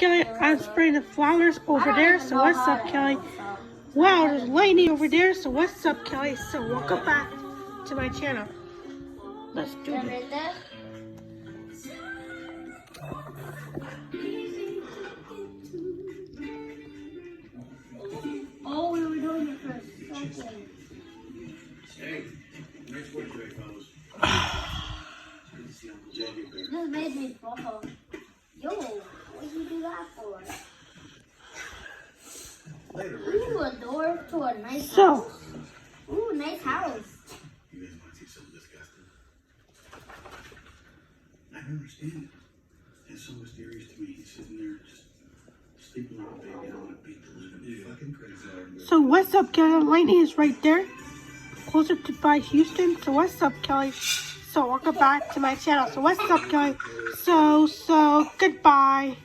Kelly? I'm spraying the flowers over there. So what's up, Kelly? Wow, there's lightning over there. So what's up, Kelly? So welcome back to my channel. Let's do this. Oh, we were doing it for something. Hey, nice work today, fellas. This made me fall. Yo, what did you do that for? Later, Ooh, a door to a nice So, house. Ooh, nice house. you guys want to see something disgusting? I don't understand it. It's so mysterious to me. He's sitting there just sleeping like a baby. I don't want to beat the living fucking crazy. so what's up, Kelly? Lightning is right there, closer to by Houston. So what's up, Kelly? So welcome back to my channel. So what's up, Kelly? So goodbye.